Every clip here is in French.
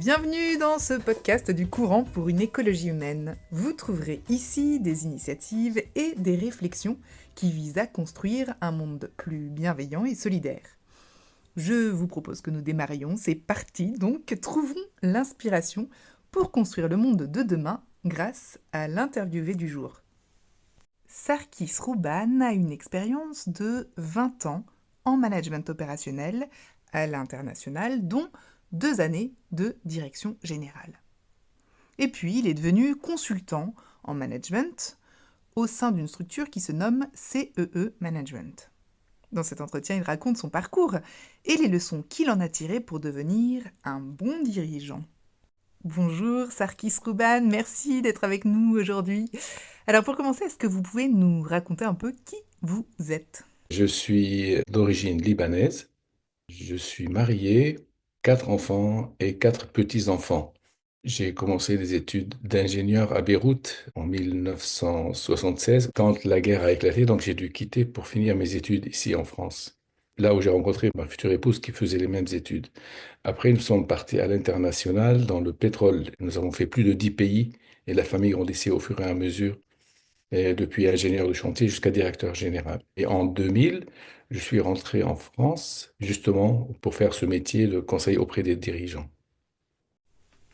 Bienvenue dans ce podcast du courant pour une écologie humaine. Vous trouverez ici des initiatives et des réflexions qui visent à construire un monde plus bienveillant et solidaire. Je vous propose que nous démarrions, c'est parti donc, trouvons l'inspiration pour construire le monde de demain grâce à l'interviewé du jour. Sarkis Rouban a une expérience de 20 ans en management opérationnel à l'international, dont 2 années de direction générale. Et puis, il est devenu consultant en management au sein d'une structure qui se nomme CEE Management. Dans cet entretien, il raconte son parcours et les leçons qu'il en a tirées pour devenir un bon dirigeant. Bonjour Sarkis Rouban, merci d'être avec nous aujourd'hui. Alors pour commencer, est-ce que vous pouvez nous raconter un peu qui vous êtes ? Je suis d'origine libanaise. Je suis marié, 4 enfants et 4 petits-enfants. J'ai commencé des études d'ingénieur à Beyrouth en 1976 quand la guerre a éclaté, donc j'ai dû quitter pour finir mes études ici en France. Là où j'ai rencontré ma future épouse qui faisait les mêmes études. Après, nous sommes partis à l'international dans le pétrole. Nous avons fait plus de 10 pays et la famille grandissait au fur et à mesure et depuis ingénieur de chantier jusqu'à directeur général. Et en 2000, je suis rentré en France justement pour faire ce métier de conseil auprès des dirigeants.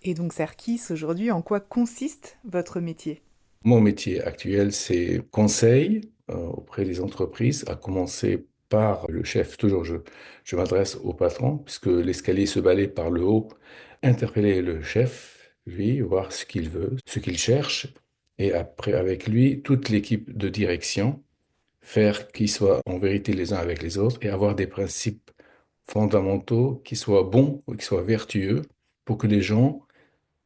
Et donc Sarkis, aujourd'hui, en quoi consiste votre métier ? Mon métier actuel, c'est conseil auprès des entreprises, à commencer par le chef. Toujours, je m'adresse au patron, puisque l'escalier se balaye par le haut. Interpeller le chef, lui, voir ce qu'il veut, ce qu'il cherche, et après, avec lui, toute l'équipe de direction faire qu'ils soient en vérité les uns avec les autres et avoir des principes fondamentaux qui soient bons ou qui soient vertueux pour que les gens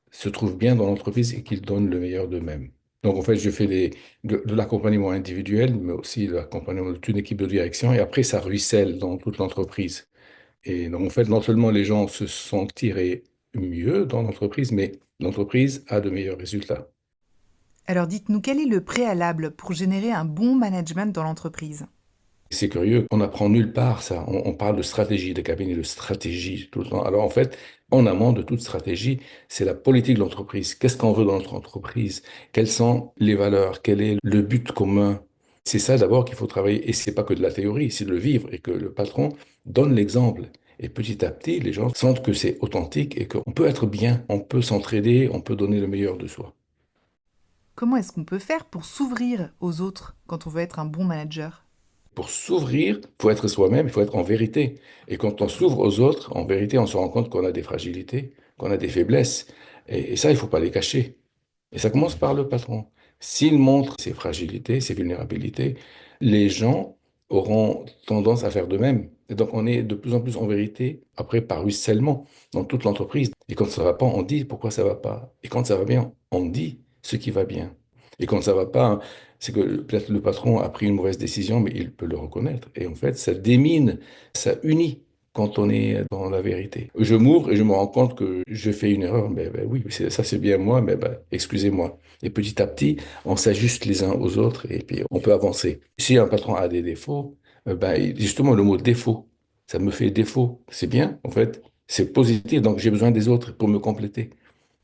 se trouvent bien dans l'entreprise et qu'ils donnent le meilleur d'eux-mêmes. Donc, en fait, je fais de l'accompagnement individuel, mais aussi de l'accompagnement de toute une équipe de direction. Et après, ça ruisselle dans toute l'entreprise. Et donc, en fait, non seulement les gens se sentiraient mieux dans l'entreprise, mais l'entreprise a de meilleurs résultats. Alors dites-nous, quel est le préalable pour générer un bon management dans l'entreprise ? C'est curieux, on n'apprend nulle part ça. On parle de stratégie, des cabinets de stratégie tout le temps. Alors en fait, en amont de toute stratégie, c'est la politique de l'entreprise. Qu'est-ce qu'on veut dans notre entreprise? Quelles sont les valeurs? Quel est le but commun? C'est ça d'abord qu'il faut travailler. Et c'est pas que de la théorie, c'est de le vivre et que le patron donne l'exemple. Et petit à petit, les gens sentent que c'est authentique et qu'on peut être bien, on peut s'entraider, on peut donner le meilleur de soi. Comment est-ce qu'on peut faire pour s'ouvrir aux autres quand on veut être un bon manager ? Pour s'ouvrir, il faut être soi-même, il faut être en vérité. Et quand on s'ouvre aux autres, en vérité, on se rend compte qu'on a des fragilités, qu'on a des faiblesses. Et ça, il ne faut pas les cacher. Et ça commence par le patron. S'il montre ses fragilités, ses vulnérabilités, les gens auront tendance à faire de même. Et donc, on est de plus en plus en vérité, après, par ruissellement dans toute l'entreprise. Et quand ça va pas, on dit pourquoi ça va pas. Et quand ça va bien, on dit ce qui va bien. Et quand ça va pas, c'est que peut-être le patron a pris une mauvaise décision, mais il peut le reconnaître. Et en fait, ça démine, ça unit quand on est dans la vérité. Je m'ouvre et je me rends compte que je fais une erreur. Mais ben oui, ça c'est bien moi, mais ben, excusez-moi. Et petit à petit, on s'ajuste les uns aux autres et puis on peut avancer. Si un patron a des défauts, ben, justement le mot défaut, ça me fait défaut. C'est bien, en fait. C'est positif, donc j'ai besoin des autres pour me compléter.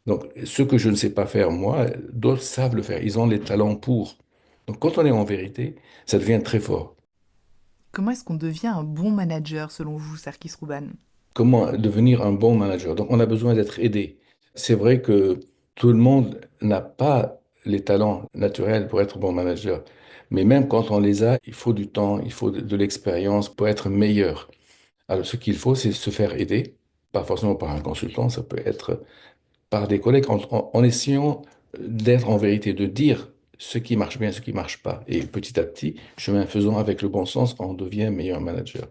Donc, ce que je ne sais pas faire, moi, d'autres savent le faire. Ils ont les talents pour. Donc, quand on est en vérité, ça devient très fort. Comment est-ce qu'on devient un bon manager selon vous, Sarkis Rouban ? Comment devenir un bon manager? Donc, on a besoin d'être aidé. C'est vrai que tout le monde n'a pas les talents naturels pour être bon manager. Mais même quand on les a, il faut du temps, il faut de l'expérience pour être meilleur. Alors, ce qu'il faut, c'est se faire aider. Pas forcément par un consultant, ça peut être par des collègues en essayant d'être en vérité, de dire ce qui marche bien, ce qui marche pas. Et petit à petit, chemin faisant avec le bon sens, on devient meilleur manager.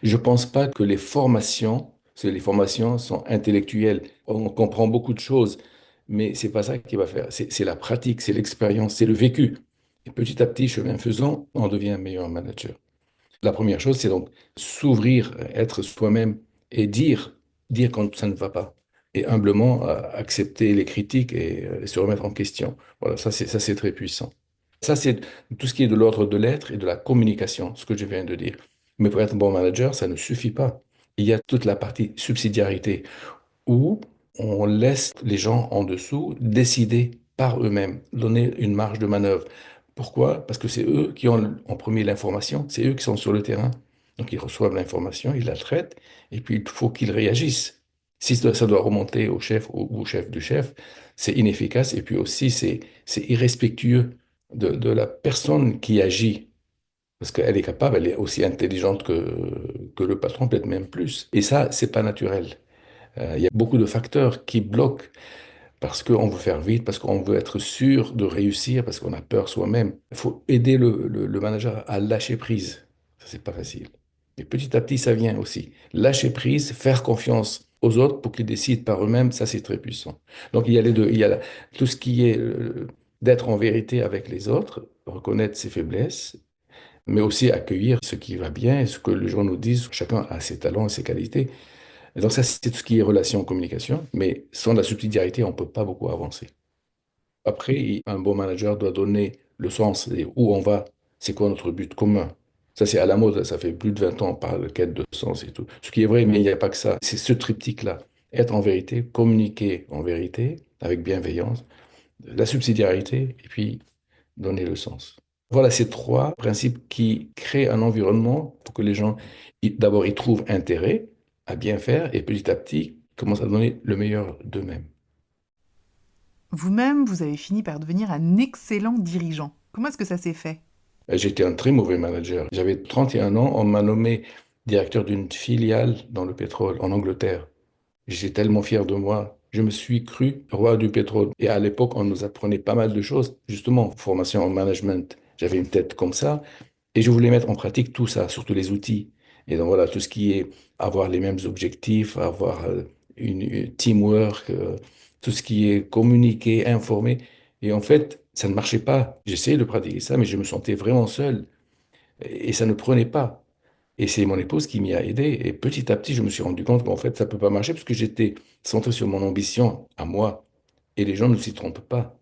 Je pense pas que les formations, parce que les formations sont intellectuelles, on comprend beaucoup de choses, mais c'est pas ça qui va faire. C'est la pratique, c'est l'expérience, c'est le vécu. Et petit à petit, chemin faisant, on devient meilleur manager. La première chose, c'est donc s'ouvrir, être soi-même et dire quand ça ne va pas. Et humblement accepter les critiques et se remettre en question. Voilà, ça c'est très puissant. Ça, c'est tout ce qui est de l'ordre de l'être et de la communication, ce que je viens de dire. Mais pour être un bon manager, ça ne suffit pas. Il y a toute la partie subsidiarité où on laisse les gens en dessous décider par eux-mêmes, donner une marge de manœuvre. Pourquoi? Parce que c'est eux qui ont en premier l'information, c'est eux qui sont sur le terrain. Donc ils reçoivent l'information, ils la traitent, et puis il faut qu'ils réagissent. Si ça doit remonter au chef ou au chef du chef, c'est inefficace, et puis aussi c'est irrespectueux de la personne qui agit. Parce qu'elle est capable, elle est aussi intelligente que le patron, peut-être même plus. Et ça, c'est pas naturel. Il y a beaucoup de facteurs qui bloquent parce qu'on veut faire vite, parce qu'on veut être sûr de réussir, parce qu'on a peur soi-même. Il faut aider le manager à lâcher prise. Ça, c'est pas facile. Et petit à petit, ça vient aussi. Lâcher prise, faire confiance aux autres pour qu'ils décident par eux-mêmes, ça, c'est très puissant. Donc, il y a les deux. Il y a tout ce qui est d'être en vérité avec les autres, reconnaître ses faiblesses, mais aussi accueillir ce qui va bien et ce que les gens nous disent. Chacun a ses talents et ses qualités. Et donc ça, c'est tout ce qui est relation, communication, mais sans la subsidiarité, on ne peut pas beaucoup avancer. Après, un bon manager doit donner le sens et où on va, c'est quoi notre but commun. Ça, c'est à la mode, ça fait plus de 20 ans, on parle de quête de sens et tout. Ce qui est vrai, mais il n'y a pas que ça. C'est ce triptyque-là. Être en vérité, communiquer en vérité, avec bienveillance, la subsidiarité, et puis donner le sens. Voilà ces trois principes qui créent un environnement pour que les gens, d'abord, y trouvent intérêt à bien faire et petit à petit, commencent à donner le meilleur d'eux-mêmes. Vous-même, vous avez fini par devenir un excellent dirigeant. Comment est-ce que ça s'est fait? J'étais un très mauvais manager. J'avais 31 ans, on m'a nommé directeur d'une filiale dans le pétrole en Angleterre. J'étais tellement fier de moi. Je me suis cru roi du pétrole. Et à l'époque, on nous apprenait pas mal de choses. Justement, formation en management. J'avais une tête comme ça. Et je voulais mettre en pratique tout ça, surtout les outils. Et donc voilà, tout ce qui est avoir les mêmes objectifs, avoir une teamwork, tout ce qui est communiquer, informer. Et en fait, ça ne marchait pas. J'essayais de pratiquer ça, mais je me sentais vraiment seul. Et ça ne prenait pas. Et c'est mon épouse qui m'y a aidé. Et petit à petit, je me suis rendu compte qu'en fait, ça ne peut pas marcher parce que j'étais centré sur mon ambition à moi. Et les gens ne s'y trompent pas.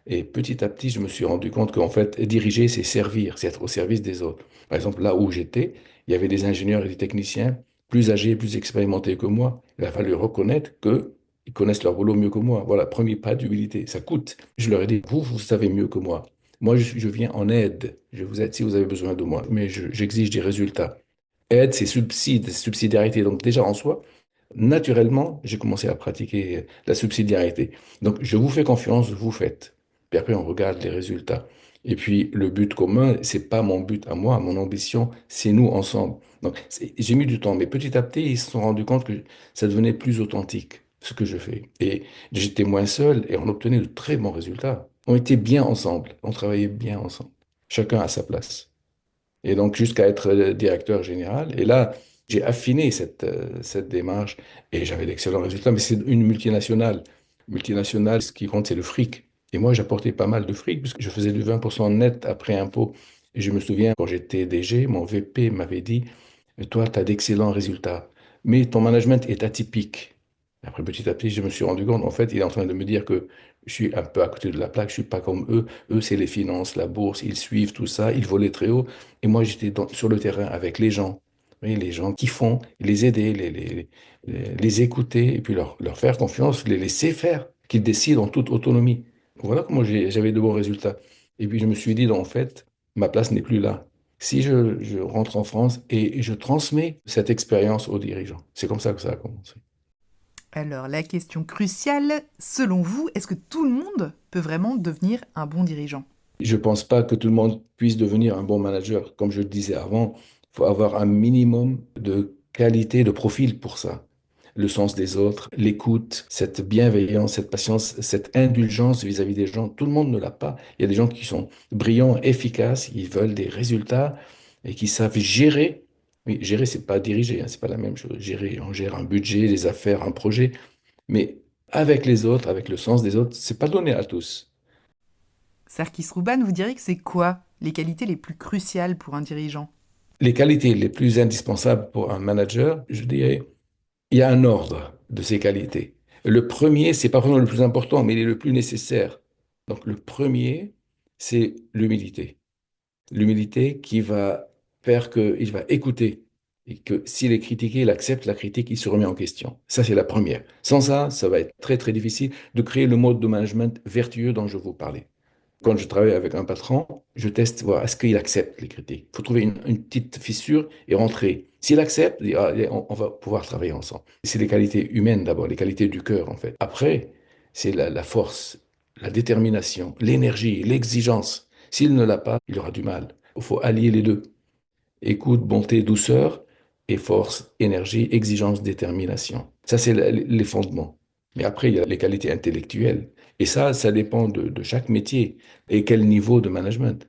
Et petit à petit, je me suis rendu compte qu'en fait, diriger, c'est servir, c'est être au service des autres. Par exemple, là où j'étais, il y avait des ingénieurs et des techniciens plus âgés, plus expérimentés que moi. Il a fallu reconnaître qu'ils connaissent leur boulot mieux que moi. Voilà, premier pas d'humilité. Ça coûte. Je leur ai dit, vous savez mieux que moi. Moi, je viens en aide. Je vous aide si vous avez besoin de moi, mais j'exige des résultats. Aide, c'est subside, c'est subsidiarité. Donc déjà en soi, naturellement, j'ai commencé à pratiquer la subsidiarité. Donc, je vous fais confiance, vous faites. Puis après, on regarde les résultats. Et puis, le but commun, c'est pas mon but à moi, mon ambition, c'est nous ensemble. Donc, j'ai mis du temps, mais petit à petit, ils se sont rendus compte que ça devenait plus authentique, ce que je fais. Et j'étais moins seul et on obtenait de très bons résultats. On était bien ensemble, on travaillait bien ensemble, chacun à sa place et donc jusqu'à être directeur général. Et là, j'ai affiné cette démarche et j'avais d'excellents résultats, mais c'est une multinationale. Multinationale, ce qui compte, c'est le fric. Et moi, j'apportais pas mal de fric puisque je faisais du 20% net après impôt. Et je me souviens, quand j'étais DG, mon VP m'avait dit, toi, tu as d'excellents résultats, mais ton management est atypique. Après, petit à petit, je me suis rendu compte, en fait, il est en train de me dire que je suis un peu à côté de la plaque, je suis pas comme eux. Eux, c'est les finances, la bourse, ils suivent tout ça, ils volaient très haut. Et moi, j'étais sur le terrain avec les gens. Oui, les gens qui font, les aider, les écouter, et puis leur faire confiance, les laisser faire, qu'ils décident en toute autonomie. Voilà comment j'avais de bons résultats. Et puis je me suis dit, en fait, ma place n'est plus là. Si je rentre en France et je transmets cette expérience aux dirigeants, c'est comme ça que ça a commencé. Alors, la question cruciale, selon vous, est-ce que tout le monde peut vraiment devenir un bon dirigeant? Je ne pense pas que tout le monde puisse devenir un bon manager. Comme je le disais avant, il faut avoir un minimum de qualité, de profil pour ça. Le sens des autres, l'écoute, cette bienveillance, cette patience, cette indulgence vis-à-vis des gens. Tout le monde ne l'a pas. Il y a des gens qui sont brillants, efficaces, ils veulent des résultats et qui savent gérer. Oui, gérer, c'est pas diriger, hein, c'est pas la même chose. Gérer, on gère un budget, des affaires, un projet, mais avec les autres, avec le sens des autres, c'est pas donné à tous. Sarkis Rouban, vous diriez que c'est quoi les qualités les plus cruciales pour un dirigeant? Les qualités les plus indispensables pour un manager, je dirais, il y a un ordre de ces qualités. Le premier, c'est pas vraiment le plus important, mais il est le plus nécessaire. Donc le premier, c'est l'humilité. L'humilité qui va faire qu'il va écouter. Et que s'il est critiqué, il accepte la critique, il se remet en question. Ça, c'est la première. Sans ça, ça va être très, très difficile de créer le mode de management vertueux dont je vous parlais. Quand je travaille avec un patron, je teste, voir est-ce qu'il accepte les critiques. Il faut trouver une petite fissure et rentrer. S'il accepte, allez, on va pouvoir travailler ensemble. C'est les qualités humaines d'abord, les qualités du cœur en fait. Après, c'est la force, la détermination, l'énergie, l'exigence. S'il ne l'a pas, il aura du mal. Il faut allier les deux. Écoute, bonté, douceur et force, énergie, exigence, détermination. Ça, c'est les fondements. Mais après, il y a les qualités intellectuelles. Et ça dépend de chaque métier et quel niveau de management.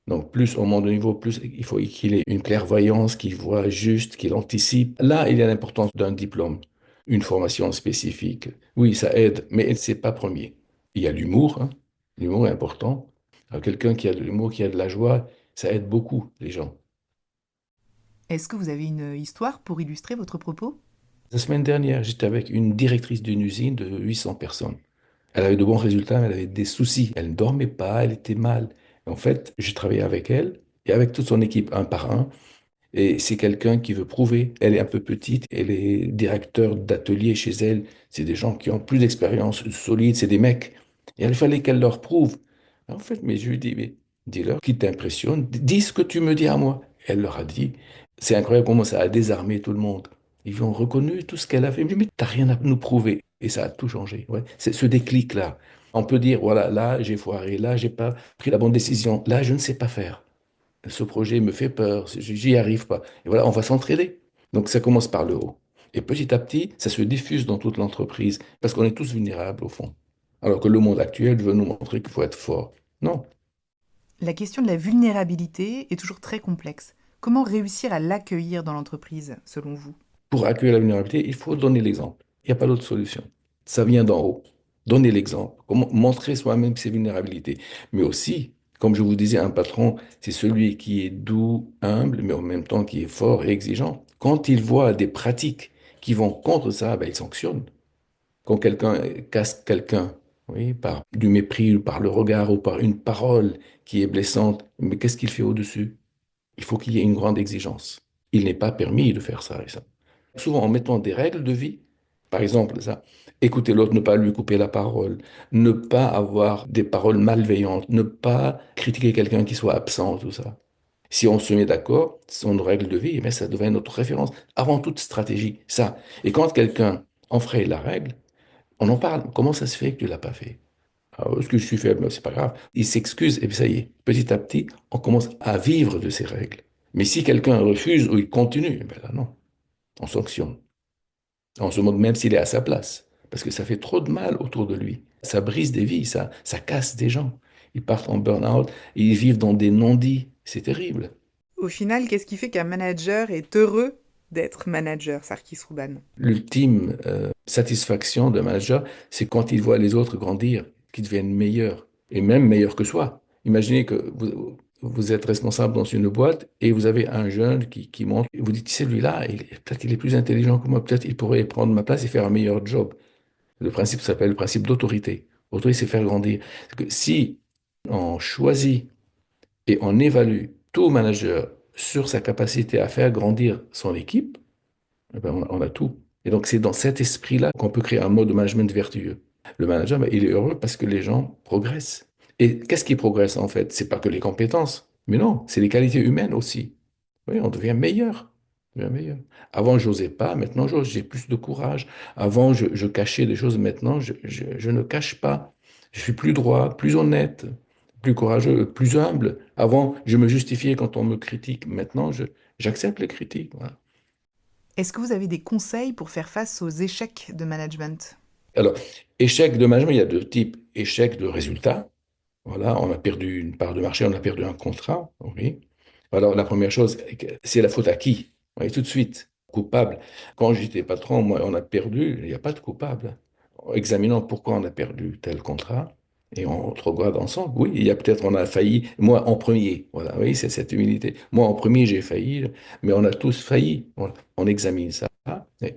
Donc, plus on monte de niveau, plus il faut qu'il ait une clairvoyance, qu'il voit juste, qu'il anticipe. Là, il y a l'importance d'un diplôme, une formation spécifique. Oui, ça aide, mais c'est pas premier. Il y a l'humour, hein. L'humour est important. Alors, quelqu'un qui a de l'humour, qui a de la joie, ça aide beaucoup les gens. Est-ce que vous avez une histoire pour illustrer votre propos? La semaine dernière, j'étais avec une directrice d'une usine de 800 personnes. Elle avait de bons résultats, mais elle avait des soucis. Elle ne dormait pas, elle était mal. En fait, j'ai travaillé avec elle et avec toute son équipe, un par un. Et c'est quelqu'un qui veut prouver. Elle est un peu petite et les directeurs d'atelier chez elle, c'est des gens qui ont plus d'expérience, solides, c'est des mecs. Et il fallait qu'elle leur prouve. En fait, mais je lui dis, mais dis-leur qui t'impressionne, dis ce que tu me dis à moi. Elle leur a dit, c'est incroyable comment ça a désarmé tout le monde. Ils ont reconnu tout ce qu'elle a fait. Mais t'as rien à nous prouver. Et ça a tout changé. Ouais. C'est ce déclic-là. On peut dire, voilà, là, j'ai foiré, là, j'ai pas pris la bonne décision, là, je ne sais pas faire. Ce projet me fait peur, j'y arrive pas. Et voilà, on va s'entraider. Donc ça commence par le haut. Et petit à petit, ça se diffuse dans toute l'entreprise, parce qu'on est tous vulnérables au fond. Alors que le monde actuel veut nous montrer qu'il faut être fort. Non. La question de la vulnérabilité est toujours très complexe. Comment réussir à l'accueillir dans l'entreprise, selon vous? Pour accueillir la vulnérabilité, il faut donner l'exemple. Il n'y a pas d'autre solution. Ça vient d'en haut. Donner l'exemple. Comment montrer soi-même ses vulnérabilités. Mais aussi, comme je vous disais, un patron, c'est celui qui est doux, humble, mais en même temps qui est fort et exigeant. Quand il voit des pratiques qui vont contre ça, ben, il sanctionne. Quand quelqu'un casse quelqu'un, oui, par du mépris, ou par le regard ou par une parole qui est blessante, mais qu'est-ce qu'il fait au-dessus? Il faut qu'il y ait une grande exigence. Il n'est pas permis de faire ça et ça. Souvent en mettant des règles de vie, par exemple ça, écouter l'autre, ne pas lui couper la parole, ne pas avoir des paroles malveillantes, ne pas critiquer quelqu'un qui soit absent, tout ça. Si on se met d'accord, ce sont nos règles de vie, mais ça devient notre référence. Avant toute stratégie, ça. Et quand quelqu'un enfreint la règle, on en parle. Comment ça se fait que tu l'as pas fait? Ah, est-ce que je suis faible? C'est pas grave. Il s'excuse et puis ça y est. Petit à petit, on commence à vivre de ces règles. Mais si quelqu'un refuse ou il continue, ben là non, on sanctionne. On se demande même s'il est à sa place. Parce que ça fait trop de mal autour de lui. Ça brise des vies, ça casse des gens. Ils partent en burn-out, ils vivent dans des non-dits. C'est terrible. Au final, qu'est-ce qui fait qu'un manager est heureux d'être manager, Sarkis Rouban? L'ultime satisfaction d'un manager, c'est quand il voit les autres grandir, qu'ils deviennent meilleurs, et même meilleurs que soi. Imaginez que vous êtes responsable dans une boîte et vous avez un jeune qui monte, et vous dites, celui-là, peut-être qu'il est plus intelligent que moi, peut-être il pourrait prendre ma place et faire un meilleur job. Le principe s'appelle le principe d'autorité. Autorité, c'est faire grandir. C'est que si on choisit et on évalue tout manager sur sa capacité à faire grandir son équipe, eh ben, on a tout. Et donc, c'est dans cet esprit-là qu'on peut créer un mode de management vertueux. Le manager, ben, il est heureux parce que les gens progressent. Et qu'est-ce qui progresse en fait? C'est pas que les compétences, mais non, c'est les qualités humaines aussi. Oui, on devient meilleur. On devient meilleur. Avant, j'osais pas, maintenant, j'ose, j'ai plus de courage. Avant, je cachais des choses, maintenant, je ne cache pas. Je suis plus droit, plus honnête, plus courageux, plus humble. Avant, je me justifiais quand on me critique. Maintenant, j'accepte les critiques. Voilà. Est-ce que vous avez des conseils pour faire face aux échecs de management? Alors, échec de management, il y a deux types. Échec de résultat. Voilà, on a perdu une part de marché, on a perdu un contrat. Oui. Alors, la première chose, c'est la faute à qui? Oui, tout de suite, coupable. Quand j'étais patron, moi, on a perdu, il n'y a pas de coupable. Examinons pourquoi on a perdu tel contrat et on regarde ensemble. Oui, il y a peut-être, on a failli, moi en premier. Voilà, oui, c'est cette humilité. Moi en premier, j'ai failli, mais on a tous failli. Voilà. On examine ça.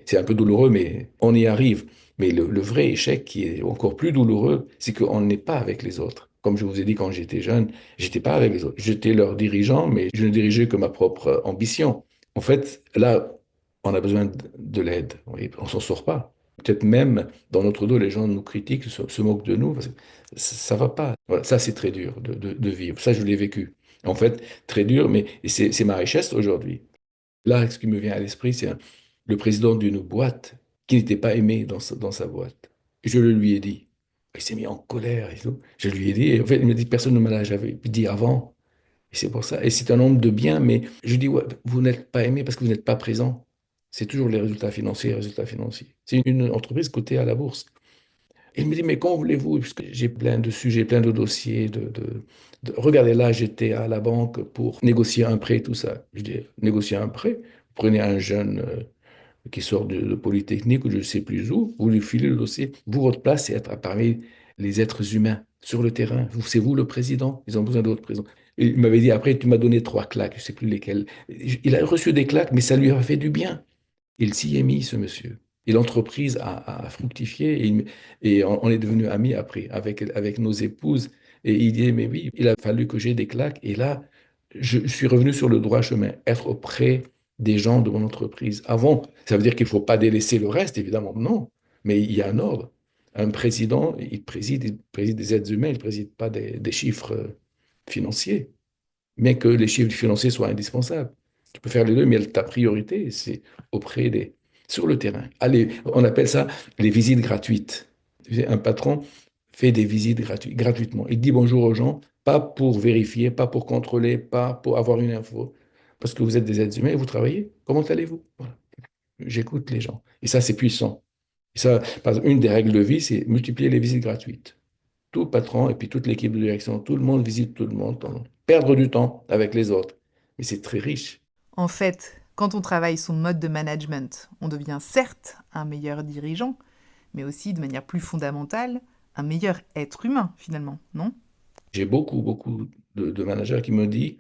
C'est un peu douloureux, mais on y arrive. Mais le vrai échec qui est encore plus douloureux, c'est qu'on n'est pas avec les autres. Comme je vous ai dit quand j'étais jeune, j'étais pas avec les autres. J'étais leur dirigeant, mais je ne dirigeais que ma propre ambition. En fait, là, on a besoin de l'aide. Oui, on s'en sort pas. Peut-être même dans notre dos, les gens nous critiquent, se moquent de nous. Parce que ça va pas. Voilà, ça, c'est très dur de vivre. Ça, je l'ai vécu. En fait, très dur, mais et c'est ma richesse aujourd'hui. Là, ce qui me vient à l'esprit, c'est le président d'une boîte qui n'était pas aimé dans sa boîte. Et je le lui ai dit. Il s'est mis en colère et tout. Je lui ai dit, et en fait, il m'a dit, personne ne me l'a jamais dit avant. Et c'est pour ça. Et c'est un homme de bien, mais je dis, ouais, vous n'êtes pas aimé parce que vous n'êtes pas présent. C'est toujours les résultats financiers, les résultats financiers. C'est une entreprise cotée à la bourse. Et il me dit, mais quand voulez-vous, puisque j'ai plein de sujets, plein de dossiers, regardez là, j'étais à la banque pour négocier un prêt, tout ça. Je dis, négocier un prêt, vous prenez un jeune qui sort de Polytechnique ou je ne sais plus où, vous lui filez le dossier. Vous, votre place, c'est être parmi les êtres humains sur le terrain. C'est vous le président. Ils ont besoin d'autres présidents. Et il m'avait dit, après, tu m'as donné 3 claques, je ne sais plus lesquelles. Il a reçu des claques, mais ça lui a fait du bien. Il s'y est mis, ce monsieur. Et l'entreprise a fructifié et on est devenus amis après, avec nos épouses. Et il dit, mais oui, il a fallu que j'ai des claques. Et là, je suis revenu sur le droit chemin, être auprès des gens de mon entreprise. Avant, ça veut dire qu'il ne faut pas délaisser le reste, évidemment, non. Mais il y a un ordre. Un président, il préside des êtres humains, il ne préside pas des chiffres financiers, mais que les chiffres financiers soient indispensables. Tu peux faire les deux, mais ta priorité, c'est auprès des, sur le terrain. Allez, on appelle ça les visites gratuites. Un patron fait des visites gratuitement. Il dit bonjour aux gens, pas pour vérifier, pas pour contrôler, pas pour avoir une info, parce que vous êtes des êtres humains et vous travaillez. Comment allez-vous? Voilà. J'écoute les gens. Et ça, c'est puissant. Et ça, par exemple, une des règles de vie, c'est multiplier les visites gratuites. Tout patron et puis toute l'équipe de direction, tout le monde visite tout le monde, perdre du temps avec les autres. Mais c'est très riche. En fait, quand on travaille son mode de management, on devient certes un meilleur dirigeant, mais aussi de manière plus fondamentale, un meilleur être humain finalement, non? J'ai beaucoup de managers qui me disent,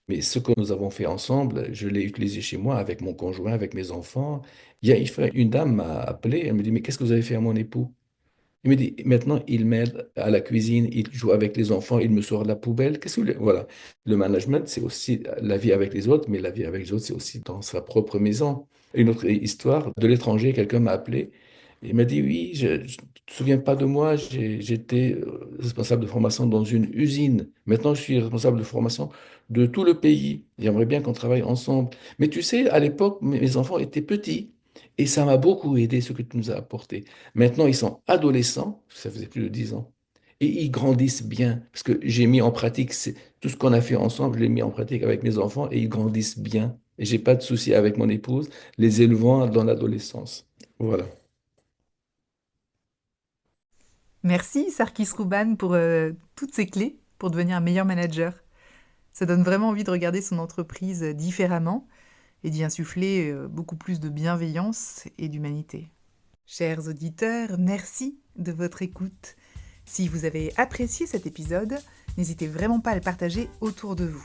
mais ce que nous avons fait ensemble, je l'ai utilisé chez moi avec mon conjoint, avec mes enfants. Une dame m'a appelé, elle me dit, mais qu'est-ce que vous avez fait à mon époux? Il me dit, maintenant, il m'aide à la cuisine, il joue avec les enfants, il me sort de la poubelle. Qu'est-ce que vous voulez? Voilà. Le management, c'est aussi la vie avec les autres, mais la vie avec les autres, c'est aussi dans sa propre maison. Une autre histoire, de l'étranger, quelqu'un m'a appelé. Il m'a dit, oui, je ne te souviens pas de moi, j'étais responsable de formation dans une usine. Maintenant, je suis responsable de formation de tout le pays. J'aimerais bien qu'on travaille ensemble. Mais tu sais, à l'époque, mes enfants étaient petits. Et ça m'a beaucoup aidé, ce que tu nous as apporté. Maintenant, ils sont adolescents, ça faisait plus de 10 ans, et ils grandissent bien, parce que j'ai mis en pratique tout ce qu'on a fait ensemble, je l'ai mis en pratique avec mes enfants, et ils grandissent bien. Et j'ai pas de souci avec mon épouse, les élevant dans l'adolescence. Voilà. Merci Sarkis Rouban pour toutes ces clés pour devenir un meilleur manager. Ça donne vraiment envie de regarder son entreprise différemment et d'y insuffler beaucoup plus de bienveillance et d'humanité. Chers auditeurs, merci de votre écoute. Si vous avez apprécié cet épisode, n'hésitez vraiment pas à le partager autour de vous.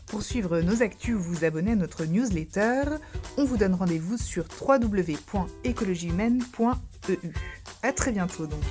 Pour suivre nos actus ou vous abonner à notre newsletter, on vous donne rendez-vous sur www.écologiehumaine.eu. À très bientôt donc.